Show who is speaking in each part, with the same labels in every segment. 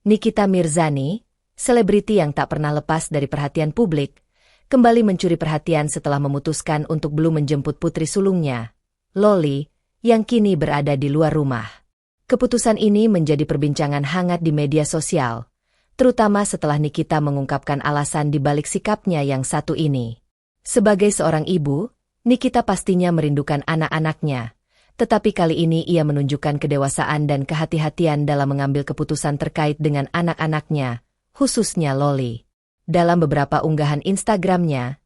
Speaker 1: Nikita Mirzani, selebriti yang tak pernah lepas dari perhatian publik, kembali mencuri perhatian setelah memutuskan untuk belum menjemput putri sulungnya, Loli, yang kini berada di luar rumah. Keputusan ini menjadi perbincangan hangat di media sosial, terutama setelah Nikita mengungkapkan alasan di balik sikapnya yang satu ini. Sebagai seorang ibu, Nikita pastinya merindukan anak-anaknya, tetapi kali ini ia menunjukkan kedewasaan dan kehati-hatian dalam mengambil keputusan terkait dengan anak-anaknya, khususnya Loli. Dalam beberapa unggahan Instagramnya,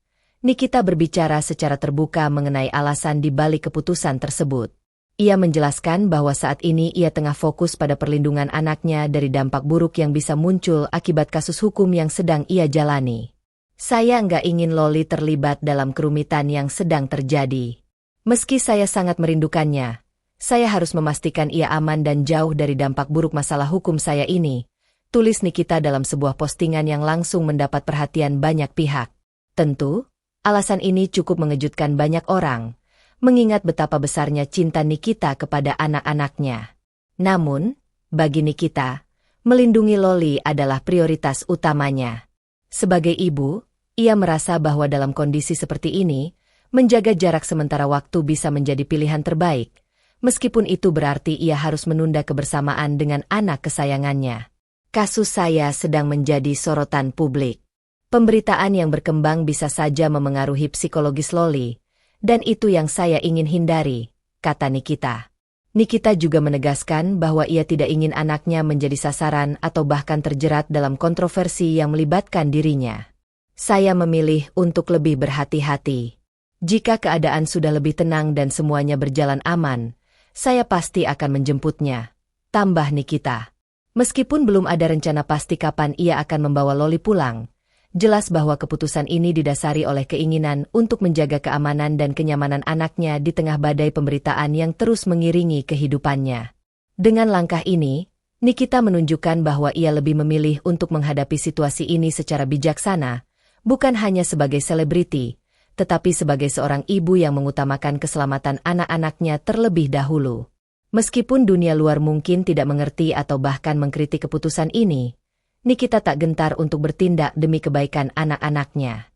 Speaker 1: Nikita berbicara secara terbuka mengenai alasan di balik keputusan tersebut. Ia menjelaskan bahwa saat ini ia tengah fokus pada perlindungan anaknya dari dampak buruk yang bisa muncul akibat kasus hukum yang sedang ia jalani. Saya nggak ingin Loli terlibat dalam kerumitan yang sedang terjadi. Meski saya sangat merindukannya, saya harus memastikan ia aman dan jauh dari dampak buruk masalah hukum saya ini, tulis Nikita dalam sebuah postingan yang langsung mendapat perhatian banyak pihak. Tentu, alasan ini cukup mengejutkan banyak orang, mengingat betapa besarnya cinta Nikita kepada anak-anaknya. Namun, bagi Nikita, melindungi Loli adalah prioritas utamanya. Sebagai ibu, ia merasa bahwa dalam kondisi seperti ini, menjaga jarak sementara waktu bisa menjadi pilihan terbaik, meskipun itu berarti ia harus menunda kebersamaan dengan anak kesayangannya. Kasus saya sedang menjadi sorotan publik. Pemberitaan yang berkembang bisa saja memengaruhi psikologis Loli, dan itu yang saya ingin hindari, kata Nikita. Nikita juga menegaskan bahwa ia tidak ingin anaknya menjadi sasaran atau bahkan terjerat dalam kontroversi yang melibatkan dirinya. Saya memilih untuk lebih berhati-hati. Jika keadaan sudah lebih tenang dan semuanya berjalan aman, saya pasti akan menjemputnya, tambah Nikita. Meskipun belum ada rencana pasti kapan ia akan membawa Loli pulang, jelas bahwa keputusan ini didasari oleh keinginan untuk menjaga keamanan dan kenyamanan anaknya di tengah badai pemberitaan yang terus mengiringi kehidupannya. Dengan langkah ini, Nikita menunjukkan bahwa ia lebih memilih untuk menghadapi situasi ini secara bijaksana, bukan hanya sebagai selebriti, tetapi sebagai seorang ibu yang mengutamakan keselamatan anak-anaknya terlebih dahulu. Meskipun dunia luar mungkin tidak mengerti atau bahkan mengkritik keputusan ini, Nikita tak gentar untuk bertindak demi kebaikan anak-anaknya.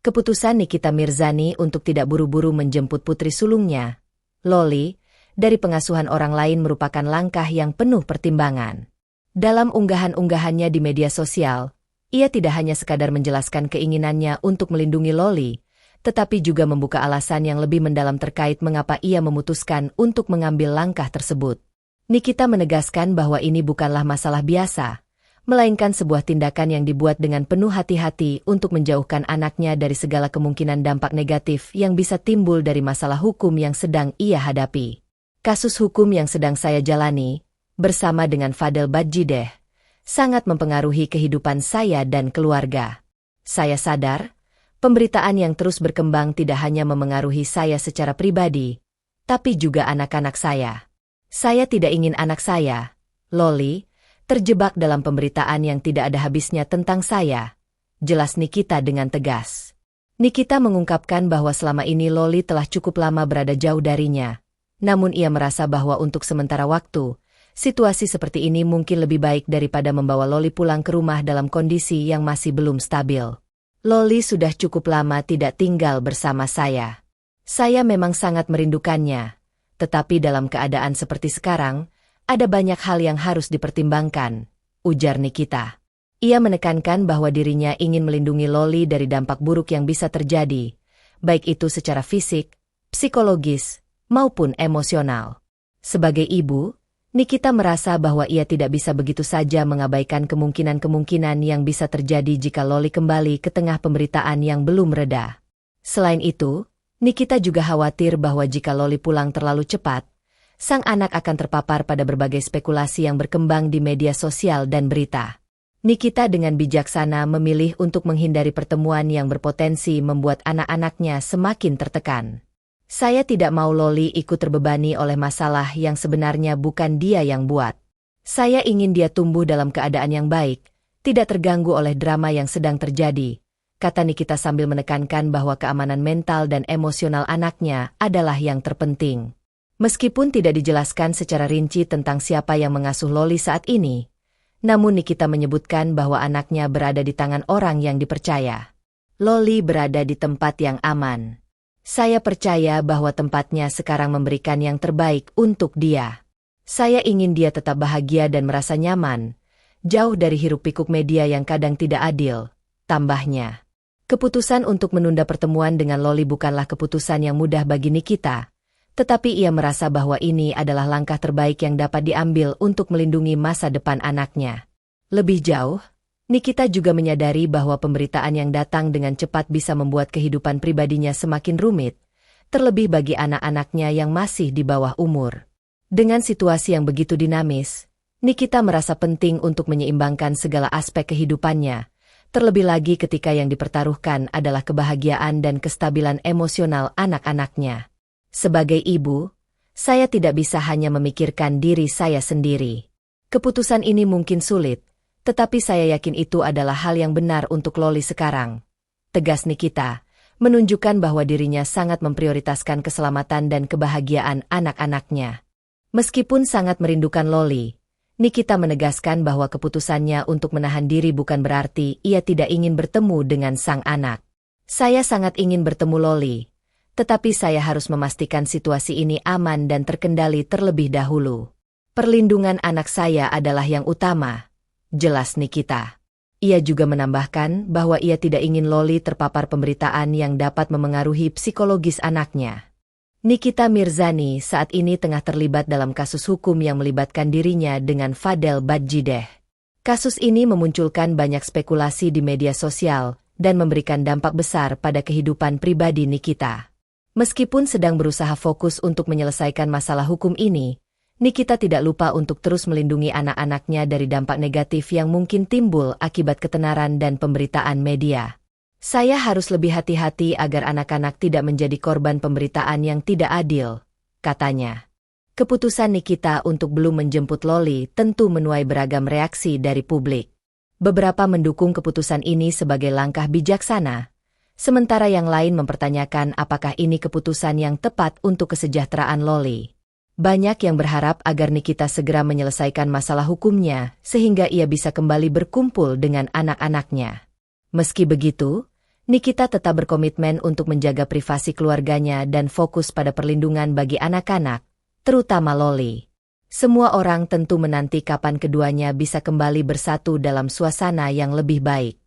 Speaker 1: Keputusan Nikita Mirzani untuk tidak buru-buru menjemput putri sulungnya, Loli, dari pengasuhan orang lain merupakan langkah yang penuh pertimbangan. Dalam unggahan-unggahannya di media sosial, ia tidak hanya sekadar menjelaskan keinginannya untuk melindungi Loli, tetapi juga membuka alasan yang lebih mendalam terkait mengapa ia memutuskan untuk mengambil langkah tersebut. Nikita menegaskan bahwa ini bukanlah masalah biasa, melainkan sebuah tindakan yang dibuat dengan penuh hati-hati untuk menjauhkan anaknya dari segala kemungkinan dampak negatif yang bisa timbul dari masalah hukum yang sedang ia hadapi. Kasus hukum yang sedang saya jalani, bersama dengan Fadel Badjideh, sangat mempengaruhi kehidupan saya dan keluarga. Saya sadar, pemberitaan yang terus berkembang tidak hanya memengaruhi saya secara pribadi, tapi juga anak-anak saya. Saya tidak ingin anak saya, Loli, terjebak dalam pemberitaan yang tidak ada habisnya tentang saya, jelas Nikita dengan tegas. Nikita mengungkapkan bahwa selama ini Loli telah cukup lama berada jauh darinya, namun ia merasa bahwa untuk sementara waktu, situasi seperti ini mungkin lebih baik daripada membawa Loli pulang ke rumah dalam kondisi yang masih belum stabil. Loli sudah cukup lama tidak tinggal bersama saya. Saya memang sangat merindukannya, tetapi dalam keadaan seperti sekarang, ada banyak hal yang harus dipertimbangkan, ujar Nikita. Ia menekankan bahwa dirinya ingin melindungi Loli dari dampak buruk yang bisa terjadi, baik itu secara fisik, psikologis, maupun emosional. Sebagai ibu, Nikita merasa bahwa ia tidak bisa begitu saja mengabaikan kemungkinan-kemungkinan yang bisa terjadi jika Loli kembali ke tengah pemberitaan yang belum reda. Selain itu, Nikita juga khawatir bahwa jika Loli pulang terlalu cepat, sang anak akan terpapar pada berbagai spekulasi yang berkembang di media sosial dan berita. Nikita dengan bijaksana memilih untuk menghindari pertemuan yang berpotensi membuat anak-anaknya semakin tertekan. Saya tidak mau Loli ikut terbebani oleh masalah yang sebenarnya bukan dia yang buat. Saya ingin dia tumbuh dalam keadaan yang baik, tidak terganggu oleh drama yang sedang terjadi, kata Nikita sambil menekankan bahwa keamanan mental dan emosional anaknya adalah yang terpenting. Meskipun tidak dijelaskan secara rinci tentang siapa yang mengasuh Loli saat ini, Namun Nikita menyebutkan bahwa anaknya berada di tangan orang yang dipercaya. Loli berada di tempat yang aman. Saya percaya bahwa tempatnya sekarang memberikan yang terbaik untuk dia. Saya ingin dia tetap bahagia dan merasa nyaman, jauh dari hiruk-pikuk media yang kadang tidak adil, tambahnya. Keputusan untuk menunda pertemuan dengan Loli bukanlah keputusan yang mudah bagi Nikita, tetapi ia merasa bahwa ini adalah langkah terbaik yang dapat diambil untuk melindungi masa depan anaknya. Lebih jauh, Nikita juga menyadari bahwa pemberitaan yang datang dengan cepat bisa membuat kehidupan pribadinya semakin rumit, terlebih bagi anak-anaknya yang masih di bawah umur. Dengan situasi yang begitu dinamis, Nikita merasa penting untuk menyeimbangkan segala aspek kehidupannya, terlebih lagi ketika yang dipertaruhkan adalah kebahagiaan dan kestabilan emosional anak-anaknya. Sebagai ibu, saya tidak bisa hanya memikirkan diri saya sendiri. Keputusan ini mungkin sulit, tetapi saya yakin itu adalah hal yang benar untuk Loli sekarang. Tegas Nikita, menunjukkan bahwa dirinya sangat memprioritaskan keselamatan dan kebahagiaan anak-anaknya. Meskipun sangat merindukan Loli, Nikita menegaskan bahwa keputusannya untuk menahan diri bukan berarti ia tidak ingin bertemu dengan sang anak. Saya sangat ingin bertemu Loli, tetapi saya harus memastikan situasi ini aman dan terkendali terlebih dahulu. Perlindungan anak saya adalah yang utama, jelas Nikita. Ia juga menambahkan bahwa ia tidak ingin Loli terpapar pemberitaan yang dapat memengaruhi psikologis anaknya. Nikita Mirzani saat ini tengah terlibat dalam kasus hukum yang melibatkan dirinya dengan Fadel Badjideh. Kasus ini memunculkan banyak spekulasi di media sosial dan memberikan dampak besar pada kehidupan pribadi Nikita. Meskipun sedang berusaha fokus untuk menyelesaikan masalah hukum ini, Nikita tidak lupa untuk terus melindungi anak-anaknya dari dampak negatif yang mungkin timbul akibat ketenaran dan pemberitaan media. Saya harus lebih hati-hati agar anak-anak tidak menjadi korban pemberitaan yang tidak adil, katanya. Keputusan Nikita untuk belum menjemput Loli tentu menuai beragam reaksi dari publik. Beberapa mendukung keputusan ini sebagai langkah bijaksana, sementara yang lain mempertanyakan apakah ini keputusan yang tepat untuk kesejahteraan Loli. Banyak yang berharap agar Nikita segera menyelesaikan masalah hukumnya sehingga ia bisa kembali berkumpul dengan anak-anaknya. Meski begitu, Nikita tetap berkomitmen untuk menjaga privasi keluarganya dan fokus pada perlindungan bagi anak-anak, terutama Loli. Semua orang tentu menanti kapan keduanya bisa kembali bersatu dalam suasana yang lebih baik.